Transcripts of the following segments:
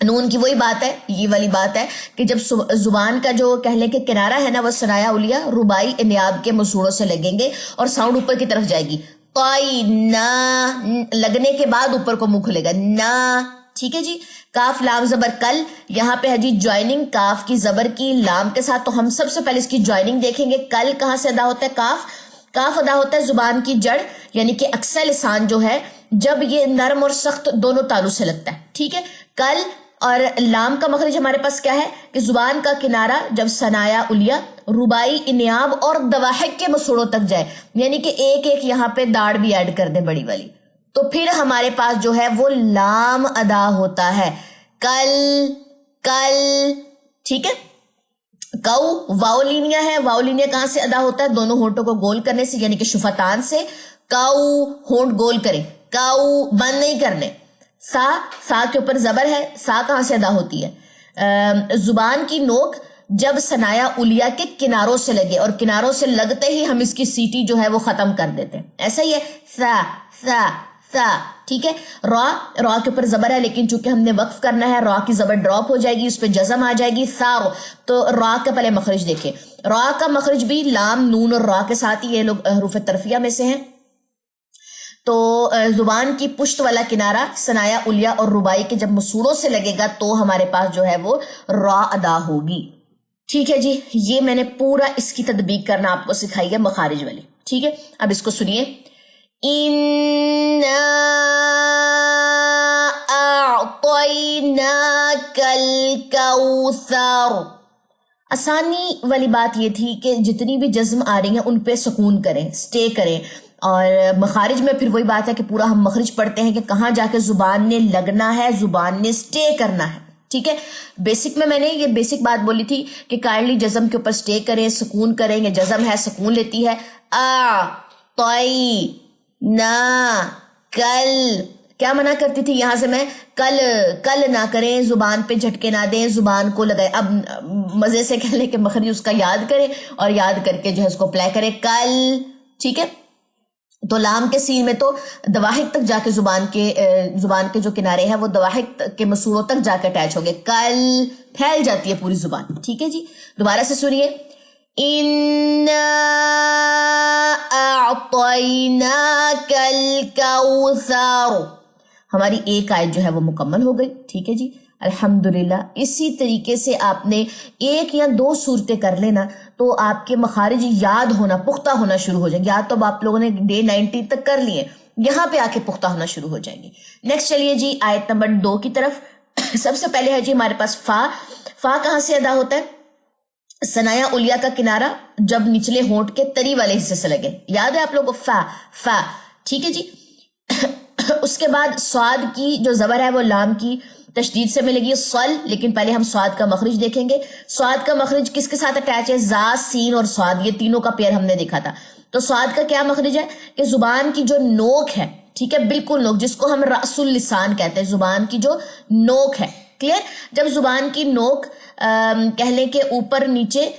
نون کی وہی بات ہے، یہ والی بات ہے کہ جب زبان کا جو کہہ لیں کہ کنارہ ہے نا وہ ثنایا اولیا ربائی انیاب کے مسوڑوں سے لگیں گے اور ساؤنڈ اوپر کی طرف جائے گی. طائی نا لگنے کے بعد اوپر کو منہ کھلے گا نا. ٹھیک ہے جی. کاف لام زبر کل، یہاں پہ ہے جی جوائننگ کاف کی زبر کی لام کے ساتھ. تو ہم سب سے پہلے اس کی جوائننگ دیکھیں گے. کل کہاں سے ادا ہوتا ہے؟ کاف ادا ہوتا ہے زبان کی جڑ یعنی کہ اقصی لسان جو ہے جب یہ نرم اور سخت دونوں تالو سے لگتا ہے. ٹھیک ہے. کل اور لام کا مخرج ہمارے پاس کیا ہے کہ زبان کا کنارہ جب ثنایا اولیا ربائی انیاب اور دواحق کے مسوڑوں تک جائے یعنی کہ ایک ایک یہاں پہ داڑ بھی ایڈ کر دیں بڑی والی، تو پھر ہمارے پاس جو ہے وہ لام ادا ہوتا ہے. کل. ٹھیک ہے. کو واولینیا ہے. واولینیا کہاں سے ادا ہوتا ہے؟ دونوں ہونٹوں کو گول کرنے سے یعنی کہ شفتان سے. کو ہونٹ گول کریں، کو بند نہیں کرنے. سا کے اوپر زبر ہے. سا کہاں سے ادا ہوتی ہے؟ زبان کی نوک جب ثنایا اولیا کے کناروں سے لگے اور کناروں سے لگتے ہی ہم اس کی سیٹی جو ہے وہ ختم کر دیتے ہیں. ایسا ہی ہے. سا. ٹھیک ہے. را کے اوپر زبر ہے لیکن چونکہ ہم نے وقف کرنا ہے را کی زبر ڈراپ ہو جائے گی، اس پہ جزم آ جائے گی. سارو. تو را کا پہلے مخرج دیکھیں. را کا مخرج بھی لام نون اور را کے ساتھ ہی، یہ لوگ حروف ترفیہ میں سے ہیں. تو زبان کی پشت والا کنارہ ثنایا اولیا اور ربائی کے جب مسوڑوں سے لگے گا تو ہمارے پاس جو ہے وہ را ادا ہوگی. ٹھیک ہے جی. یہ میں نے پورا اس کی تطبیق کرنا آپ کو سکھائی ہے مخارج والی. ٹھیک ہے. اب اس کو سنیے. إنا أعطيناك الكوثر. آسانی والی بات یہ تھی کہ جتنی بھی جزم آ رہی ہیں ان پہ سکون کریں، سٹے کریں. اور مخارج میں پھر وہی بات ہے کہ پورا ہم مخرج پڑھتے ہیں کہ کہاں جا کے زبان نے لگنا ہے، زبان نے سٹے کرنا ہے. ٹھیک ہے. بیسک میں نے یہ بیسک بات بولی تھی کہ کائنڈلی جزم کے اوپر سٹے کریں، سکون کریں. یہ جزم ہے، سکون لیتی ہے. نا کل کیا منع کرتی تھی یہاں سے میں؟ کل نہ کریں، زبان پہ جھٹکے نہ دیں، زبان کو لگائے. اب مزے سے کہہ لیں کہ مخرج اس کا یاد کرے اور یاد کر کے جو ہے اس کو اپلائی کرے. کل. ٹھیک ہے. تو لام کے سین میں تو دواحق تک جا کے زبان کے جو کنارے ہیں وہ دواحق کے مسوڑوں تک جا کے اٹیچ ہو گئے. کل پھیل جاتی ہے پوری زبان. ٹھیک ہے جی. دوبارہ سے سنیے. إنا أعطيناك الكوثر. ہماری ایک آیت جو ہے وہ مکمل ہو گئی. ٹھیک ہے جی. الحمدللہ. اسی طریقے سے آپ نے ایک یا دو صورتیں کر لینا تو آپ کے مخارج یاد ہونا، پختہ ہونا شروع ہو جائیں گے. یاد تو آپ لوگوں نے ڈے 90 تک کر لیے، یہاں پہ آ کے پختہ ہونا شروع ہو جائیں گے. نیکسٹ چلیے جی آیت نمبر 2 کی طرف. سب سے پہلے ہے جی ہمارے پاس فا کہاں سے ادا ہوتا ہے؟ ثنایا اولیا کا کنارہ جب نچلے ہونٹ کے تری والے حصے سے لگے. یاد ہے آپ لوگوں کو؟ فا. ٹھیک ہے جی. اس کے بعد سواد کی جو زبر ہے وہ لام کی تشدید سے ملے گی صل. لیکن پہلے ہم سواد کا مخرج دیکھیں گے. سواد کا مخرج کس کے ساتھ اٹیچ ہے؟ زا، سین اور سواد، یہ تینوں کا پیر ہم نے دیکھا تھا. تو سواد کا کیا مخرج ہے کہ زبان کی جو نوک ہے، ٹھیک ہے، بالکل نوک، جس کو ہم رأس اللسان کہتے ہیں، زبان کی جو نوک ہے. کلیئر. جب زبان کی نوک کہہ لیں کہ اوپر نیچے،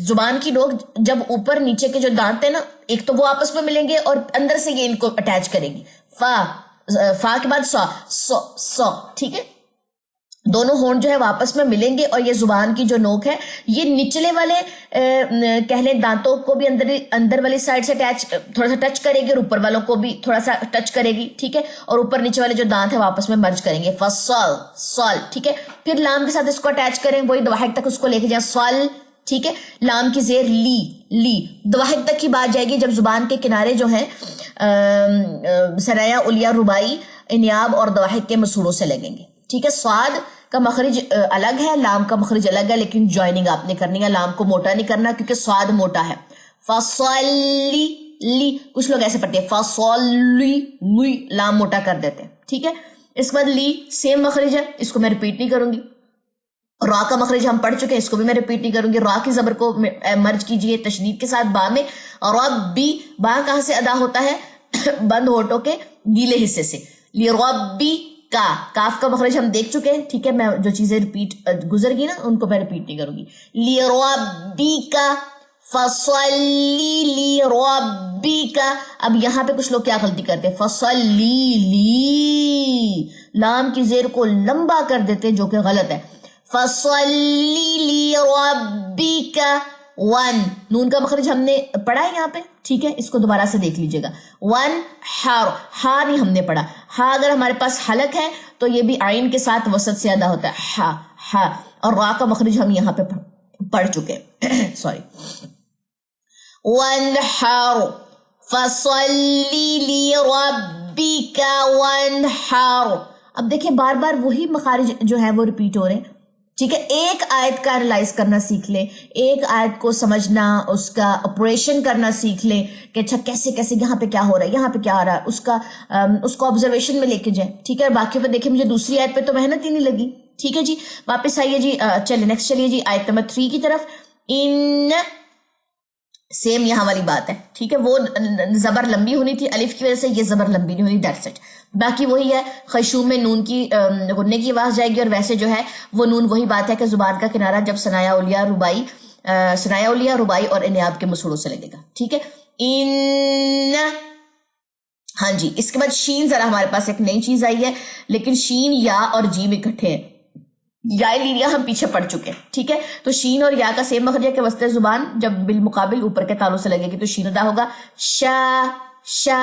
زبان کی نوک جب اوپر نیچے کے جو دانت ہیں نا ایک تو وہ آپس میں ملیں گے اور اندر سے یہ ان کو اٹیچ کرے گی. فا کے بعد سو. ٹھیک ہے. دونوں ہونٹ جو ہے واپس میں ملیں گے اور یہ زبان کی جو نوک ہے یہ نچلے والے کہہ لیں دانتوں کو بھی اندر والی سائڈ سے تھوڑا سا ٹچ کرے گی اور اوپر والوں کو بھی تھوڑا سا ٹچ کرے گی. ٹھیک ہے. اور اوپر نیچے والے جو دانت ہیں واپس میں مرج کریں گے. فصل. ٹھیک ہے. پھر لام کے ساتھ اس کو اٹیچ کریں، وہی دواحق تک اس کو لے کے جائیں. سوال. ٹھیک ہے. لام کی زیر لی دواحق تک کی بات جائے گی جب زبان کے کنارے جو ہیں ثنایا اولیا ربائی انیاب اور دواحق کے مسوڑوں سے لگیں گے. ٹھیک ہے. سواد کا مخرج الگ ہے، لام کا مخرج الگ ہے، لیکن جوائننگ آپ نے کرنی ہے. لام کو موٹا نہیں کرنا کیونکہ سواد موٹا ہے. فصلی. کچھ لوگ ایسے پڑھتے ہیں فصلی، لام موٹا کر دیتے ہیں. ٹھیک ہے. اس کے بعد لی سیم مخرج ہے، اس کو میں ریپیٹ نہیں کروں گی. را کا مخرج ہم پڑھ چکے ہیں، اس کو بھی میں ریپیٹ نہیں کروں گی. را کی زبر کو مرج کیجئے تشدید کے ساتھ با میں. ربی. با کہاں سے ادا ہوتا ہے؟ بند ہونٹوں کے گیلے حصے سے. لربی کا. کاف کا مخرج ہم دیکھ چکے ہیں. ٹھیک ہے. میں جو چیزیں ریپیٹ گزر گی نا ان کو میں ریپیٹ نہیں کروں گی. لربی کا. فصلی لربی کا. اب یہاں پہ کچھ لوگ کیا غلطی کرتے ہیں؟ فصلی لام کی زیر کو لمبا کر دیتے جو کہ غلط ہے. فصلی لربک ون، نون کا مخرج ہم نے پڑھا ہے یہاں پہ، ٹھیک ہے، اس کو دوبارہ سے دیکھ لیجئے گا. ون حر، ہا نہیں ہم نے پڑھا. ہا اگر ہمارے پاس حلق ہے تو یہ بھی عین کے ساتھ وسط سے ادا ہوتا ہے، ہا ہا. اور را کا مخرج ہم یہاں پہ پڑھ چکے سوری. وانحر فصلی لربک وانحر. اب دیکھیں بار بار وہی مخارج جو ہے وہ ریپیٹ ہو رہے ہیں، ٹھیک ہے. ایک آیت کا انالائز کرنا سیکھ لیں، ایک آیت کو سمجھنا، اس کا آپریشن کرنا سیکھ لیں کہ اچھا کیسے کیسے یہاں پہ کیا ہو رہا ہے، یہاں پہ کیا آ رہا ہے، اس کو آبزرویشن میں لے کے جائیں، ٹھیک ہے. باقی پہ دیکھیں مجھے دوسری آیت پہ تو محنت ہی نہیں لگی، ٹھیک ہے جی. واپس آئیے جی، چلیے نیکسٹ چلیے جی آیت نمبر 3 کی طرف. ان، سیم یہاں والی بات ہے، ٹھیک ہے. وہ زبر لمبی ہونی تھی الف کی وجہ سے، یہ زبر لمبی نہیں ہونی، دیٹس اٹ. باقی وہی ہے، خیشوم میں نون کی غننے کی آواز جائے گی، اور ویسے جو ہے وہ نون وہی بات ہے کہ زبان کا کنارہ جب ثنایا اولیاء ربائی اور انیاب کے مسوڑوں سے لگے گا، ٹھیک ہے. ان، ہاں جی. اس کے بعد شین، ذرا ہمارے پاس ایک نئی چیز آئی ہے، لیکن شین یا اور جیم اکٹھے ہیں. یا لیریا ہم پیچھے پڑ چکے ہیں، ٹھیک ہے. تو شین اور یا کا سیم مخرج ہے کہ وسط زبان جب بالمقابل اوپر کے تالوں سے لگے گی تو شین ادا ہوگا، شا شا.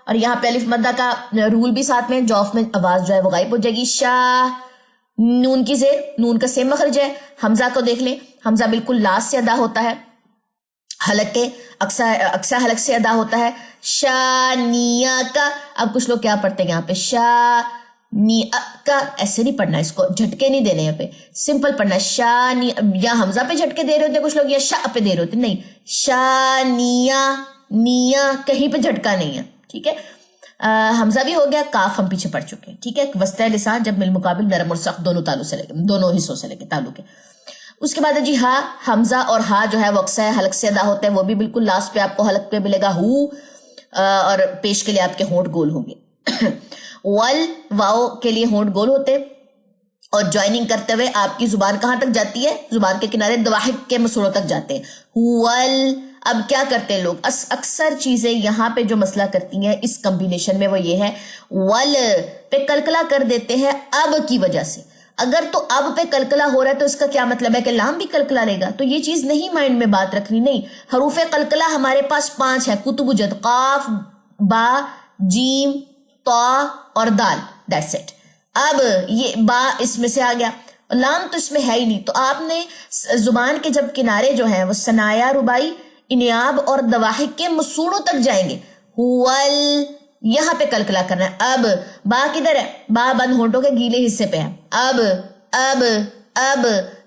اور یہاں پہ الف مدہ کا رول بھی ساتھ میں، جوف میں آواز جو ہے وہ غائب ہو جائے گی، شا. نون کی زیر، نون کا سیم مخرج ہے. حمزہ کو دیکھ لیں، حمزہ بالکل لاسٹ سے ادا ہوتا ہے، حلق کے اکثر حلق سے ادا ہوتا ہے. شانیہ کا، اب کچھ لوگ کیا پڑھتے ہیں یہاں پہ، شانی کا ایسے نہیں پڑھنا، اس کو جھٹکے نہیں دینے، یہاں پہ سمپل پڑھنا ہے. شانی، یا حمزہ پہ جھٹکے دے رہے ہوتے کچھ لوگ، یا شا پہ دے رہے ہوتے، نہیں، شانیہ، نیا کہیں پہ جھٹکا نہیں ہے، ٹھیک ہے. حمزہ بھی ہو گیا، کاف ہم پیچھے پڑ چکے ہیں، ٹھیک ہے. وسط لسان جب بالمقابل نرم اور سخت دونوں تالوں سے لگے، دونوں حصوں سے لگے تالوں کے. اس کے بعد ہے جی ہا. حمزہ اور ہا جو ہے وہ اکثر حلق سے ادا ہوتا ہے، وہ بھی بالکل لاسٹ پہ آپ کو حلق پہ ملے گا، ہو. اور پیش کے لیے آپ کے ہونٹ گول ہوں گے. ول، واؤ کے لیے ہونٹ گول ہوتے، اور جوائننگ کرتے ہوئے آپ کی زبان کہاں تک جاتی ہے، زبان کے کنارے دواحق کے مسوڑوں تک جاتے ہیں. ول. اب کیا کرتے ہیں لوگ، اکثر چیزیں یہاں پہ جو مسئلہ کرتی ہیں اس کمبینیشن میں، وہ یہ ہے ول پہ کلکلا کر دیتے ہیں اب کی وجہ سے. اگر تو اب پہ کلکلا ہو رہا ہے تو اس کا کیا مطلب ہے کہ لام بھی کلکلا لے گا، تو یہ چیز نہیں مائنڈ میں بات رکھنی. نہیں، حروف کلکلا ہمارے پاس 5 ہے، کتب جد، قاف، با، جیم، طا اور دال، دیٹس اٹ. اب یہ با اس میں سے آ گیا، لام تو اس میں ہے ہی نہیں، تو آپ نے زبان کے جب کنارے جو ہیں وہ ثنایا ربائی، انیاب اور دواحق کے مسوڑوں تک جائیں گے، ول یہاں پہ کلکلا کرنا ہے. اب با کدھر ہے، با بند ہونٹوں کے گیلے حصے پہ ہے. اب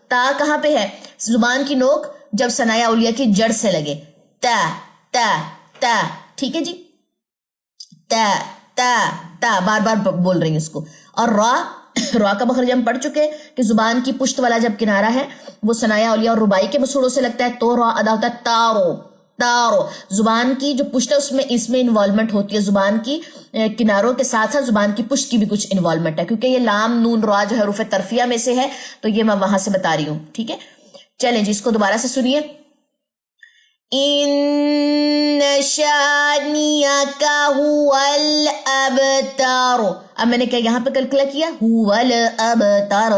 تا کہاں پہ ہے، زبان کی نوک جب ثنایا اولیاء کی جڑ سے لگے، تا تا تا، ٹھیک ہے جی. تا تا تا بار بار بول رہی ہوں اس کو. اور را کا مخرج ہم پڑھ چکے کہ زبان کی پشت والا جب کنارہ ہے وہ ثنایا اولیاء اور ربائی کے مسوڑوں سے لگتا ہے تو را ادا ہوتا ہے تارو تارو. زبان کی جو پشت ہے اس میں انوالومنٹ ہوتی ہے، زبان کی کناروں کے ساتھ ساتھ زبان کی پشت کی بھی کچھ انوالومنٹ ہے، کیونکہ یہ لام نون را جو ہے حروف ترفیہ میں سے ہے، تو یہ میں وہاں سے بتا رہی ہوں، ٹھیک ہے. چلیں جی اس کو دوبارہ سے سنیے. ان شانیک هو الابتر. اب میں نے کیا یہاں پہ کلکلا کیا، هو الابتر.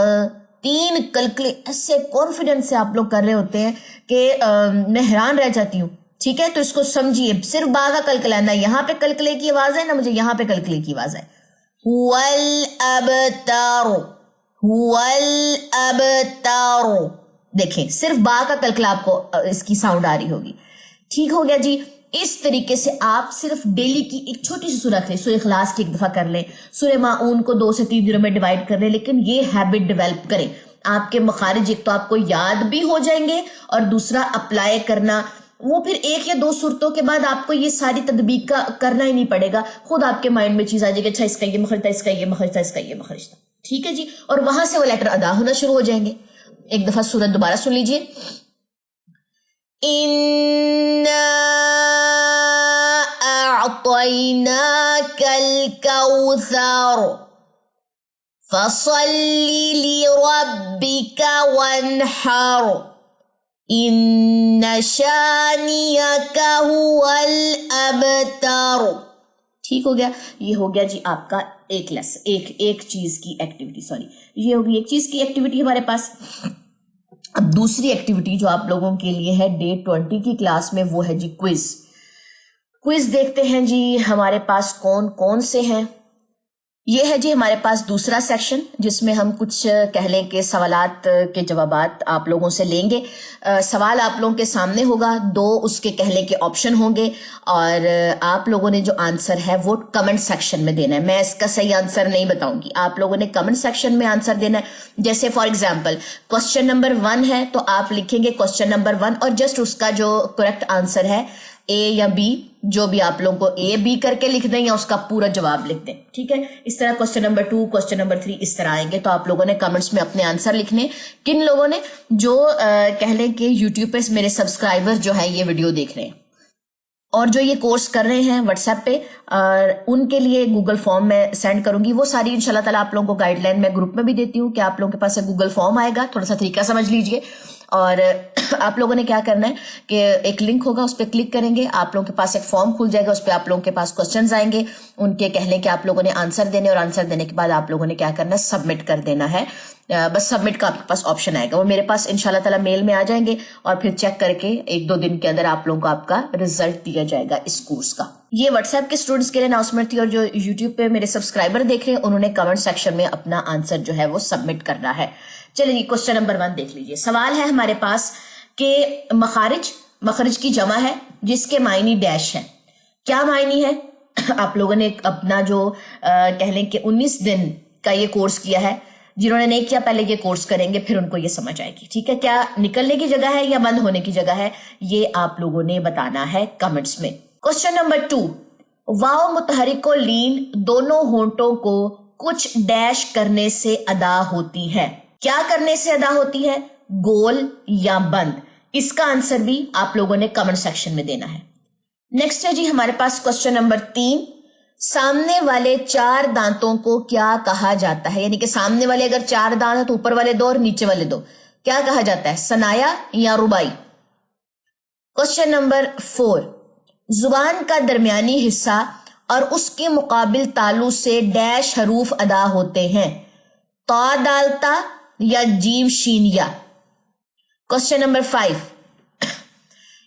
3 کلکلے ایسے کانفیڈنس سے آپ لوگ کر رہے ہوتے ہیں کہ میں حیران رہ جاتی ہوں، ٹھیک ہے. تو اس کو سمجھیے، صرف با کا کلکلا، نہ یہاں پہ کلکلے کی آواز ہے نہ مجھے یہاں پہ کلکلے کی آواز ہے. هو الابتر، هو الابتر. دیکھیں صرف با کا کلکلا آپ کو اس کی ساؤنڈ آ رہی ہوگی، ٹھیک ہو گیا جی. اس طریقے سے آپ صرف ڈیلی کی ایک چھوٹی سی سورہ لیں، سورہ اخلاص کی ایک دفعہ کر لیں، سورہ ماعون کو 2 سے 3 دنوں میں ڈیوائڈ کر لیں، لیکن یہ ہیبٹ ڈیولپ کریں. آپ کے مخارج ایک تو آپ کو یاد بھی ہو جائیں گے، اور دوسرا اپلائی کرنا، وہ پھر 1 یا 2 صورتوں کے بعد آپ کو یہ ساری تدبیق کا کرنا ہی نہیں پڑے گا، خود آپ کے مائنڈ میں چیز آ جائے گی، اچھا اس کا یہ مخرج تھا، اس کا یہ مخرج تھا، اس کا یہ مخرج تھا، ٹھیک ہے جی. اور وہاں سے وہ لیٹر ادا ہونا شروع ہو جائیں گے. ایک دفعہ سورت دوبارہ سن لیجئے. اِنَّا أَعْطَيْنَاكَ الْكَوْثَرَ فَصَلِّ لِرَبِّكَ وَانْحَرْ إِنَّ شَانِئَكَ هُوَ الْأَبْتَرُ. ٹھیک ہو گیا. یہ ہو گیا جی آپ کا ایک چیز کی ایکٹیویٹی. یہ ہوگی ایک چیز کی ایکٹیویٹی ہمارے پاس. اب دوسری ایکٹیویٹی جو آپ لوگوں کے لیے ہے ڈے 20 کی کلاس میں وہ ہے جی کوئز دیکھتے ہیں جی ہمارے پاس کون کون سے ہیں. یہ ہے جی ہمارے پاس دوسرا سیکشن جس میں ہم کچھ کہہ لیں کہ سوالات کے جوابات آپ لوگوں سے لیں گے. سوال آپ لوگوں کے سامنے ہوگا, 2 اس کے کہہ لیں کہ آپشن ہوں گے, اور آپ لوگوں نے جو آنسر ہے وہ کمنٹ سیکشن میں دینا ہے. میں اس کا صحیح آنسر نہیں بتاؤں گی, آپ لوگوں نے کمنٹ سیکشن میں آنسر دینا ہے. جیسے فار ایگزامپل کوسچن نمبر 1 ہے تو آپ لکھیں گے کوسچن نمبر 1 اور جسٹ اس کا جو کریکٹ آنسر ہے اے یا بی, جو بھی آپ لوگوں کو اے بی کر کے لکھ دیں یا اس کا پورا جواب لکھ دیں. ٹھیک ہے, اس طرح کوسچن نمبر 2 کوسچن نمبر 3 اس طرح آئیں گے. تو آپ لوگوں نے کمنٹس میں اپنے آنسر لکھنے. کن لوگوں نے جو کہہ لیں کہ یوٹیوب پہ میرے سبسکرائبر جو ہے یہ ویڈیو دیکھ رہے ہیں اور جو یہ کورس کر رہے ہیں واٹس ایپ پہ, ان کے لیے گوگل فارم میں سینڈ کروں گی. وہ ساری انشاءاللہ تعالیٰ آپ لوگوں کو گائیڈ لائن میں گروپ میں بھی دیتی ہوں کہ آپ لوگوں کے پاس ایک گوگل فارم آئے گا, تھوڑا سا طریقہ سمجھ لیجئے. اور آپ لوگوں نے کیا کرنا ہے کہ ایک لنک ہوگا, اس پہ کلک کریں گے, آپ لوگوں کے پاس ایک فارم کھل جائے گا, اس پہ آپ لوگوں کے پاس کوسچنز آئیں گے, ان کے کہہ لیں کہ آپ لوگوں نے آنسر دینے, اور آنسر دینے کے بعد آپ لوگوں نے کیا کرنا ہے سبمٹ کر دینا ہے. بس سبمٹ کا آپ کے پاس آپشن آئے گا, وہ میرے پاس انشاءاللہ تعالیٰ میل میں آ جائیں گے, اور پھر چیک کر کے 1-2 دن کے اندر آپ لوگوں کو آپ کا رزلٹ دیا جائے گا اس کورس کا. یہ واٹس ایپ کے اسٹوڈنٹس کے لیے اناؤنسمنٹ تھی, اور جو یوٹیوب پہ میرے سبسکرائبر دیکھ رہے ہیں انہوں نے کمنٹ سیکشن میں اپنا آنسر جو ہے وہ سبمٹ کرنا ہے. چلیے کوسچن نمبر 1 دیکھ لیجیے. سوال ہے ہمارے پاس کہ مخرج کی جمع ہے جس کے معنی ڈیش ہے. کیا معنی ہے؟ آپ لوگوں نے اپنا جو کہہ لیں کہ 19 دن کا یہ کورس کیا ہے, جنہوں نے نہیں کیا پہلے یہ کورس کریں گے, پھر ان کو یہ سمجھ آئے گی. ٹھیک ہے, کیا نکلنے کی جگہ ہے یا بند ہونے کی جگہ ہے, یہ آپ لوگوں نے بتانا ہے کمنٹس میں. کوسچن نمبر 2, واو متحرک و لین دونوں ہونٹوں کو کچھ ڈیش کرنے سے ادا ہوتی ہے. کیا کرنے سے ادا ہوتی ہے, گول یا بند؟ اس کا آنسر بھی آپ لوگوں نے کمنٹ سیکشن میں دینا ہے. نیکسٹ ہے جی ہمارے پاس کوسچن نمبر 3, سامنے والے 4 دانتوں کو کیا کہا جاتا ہے؟ یعنی کہ سامنے والے اگر 4 دانت ہیں تو اوپر والے 2 اور نیچے والے 2 کیا کہا جاتا ہے, ثنایا یا رباعی؟ کوسچن نمبر 4, زبان کا درمیانی حصہ اور اس کے مقابل تالو سے ڈیش حروف ادا ہوتے ہیں, تا دالتا یا جیم شین یا؟ کوسچن نمبر 5,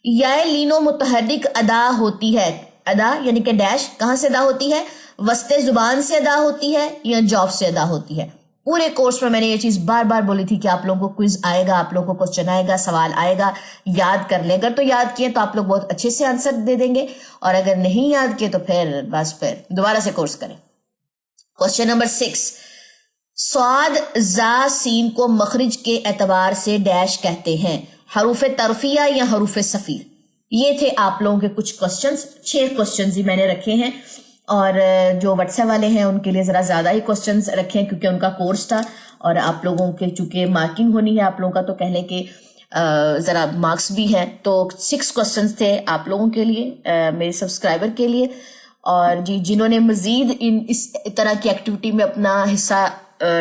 یا لینو متحرک ادا ہوتی ہے, ادا یعنی کہ ڈیش کہاں سے ادا ہوتی ہے, وسط زبان سے ادا ہوتی ہے یا جوف سے ادا ہوتی ہے؟ پورے کورس میں نے یہ چیز بار بار بولی تھی کہ آپ لوگوں کو کوئز آئے گا, آپ لوگوں کو کوسچن آئے گا, سوال آئے گا, یاد کر لیں. اگر تو یاد کیے تو آپ لوگ بہت اچھے سے آنسر دے دیں گے, اور اگر نہیں یاد کیے تو پھر دوبارہ سے کورس کریں. کوسچن نمبر 6, صاد زا سین کو مخرج کے اعتبار سے ڈیش کہتے ہیں, حروف ترفیہ یا حروف صفیر؟ یہ تھے آپ لوگوں کے کچھ کوسچنز. 6 کوسچنز ہی میں نے رکھے ہیں, اور جو واٹس ایپ والے ہیں ان کے لیے ذرا زیادہ ہی کوسچنز رکھے ہیں کیونکہ ان کا کورس تھا, اور آپ لوگوں کے چونکہ مارکنگ ہونی ہے آپ لوگوں کا, تو کہہ لیں کہ ذرا مارکس بھی ہیں. تو 6 کوسچنز تھے آپ لوگوں کے لیے, میرے سبسکرائبر کے لیے. اور جی جنہوں نے مزید اس طرح کی ایکٹیویٹی میں اپنا حصہ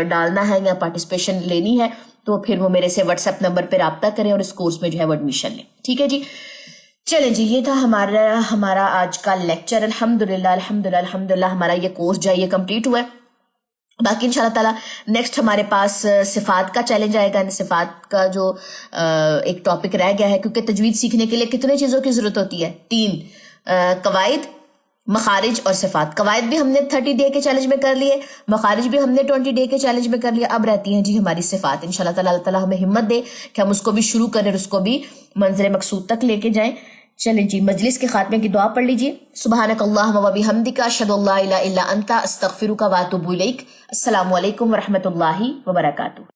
ڈالنا ہے یا پارٹیسپیشن لینی ہے تو پھر وہ میرے سے واٹس ایپ نمبر پہ رابطہ کریں اور اس کورس میں جو ہے وہ ایڈمیشن لیں. ٹھیک ہے جی, چلیں جی, یہ تھا ہمارا آج کا لیکچر. الحمدللہ ہمارا یہ کورس جو ہے یہ کمپلیٹ ہوا ہے. باقی انشاءاللہ تعالیٰ نیکسٹ ہمارے پاس صفات کا چیلنج آئے گا. صفات کا جو ایک ٹاپک رہ گیا ہے, کیونکہ تجوید سیکھنے کے لیے کتنے چیزوں کی ضرورت ہوتی ہے, 3, قواعد, مخارج اور صفات. قواعد بھی ہم نے 30 ڈے کے چیلنج میں کر لیے, مخارج بھی ہم نے 20 ڈے کے چیلنج میں کر لیے. اب رہتی ہیں جی ہماری صفات. انشاءاللہ تعالیٰ اللہ تعالیٰ ہمیں ہمت دے کہ ہم اس کو بھی شروع کریں اور اس کو بھی منزل مقصود تک لے کے جائیں. چلیں جی, مجلس کے خاتمے کی دعا پڑھ لیجئے. سبحانک اللہم و بحمدک, اشہد ان لا الہ الا انت, استغفرک و اتوب الیک. السلام علیکم ورحمۃ اللہ وبرکاتہ.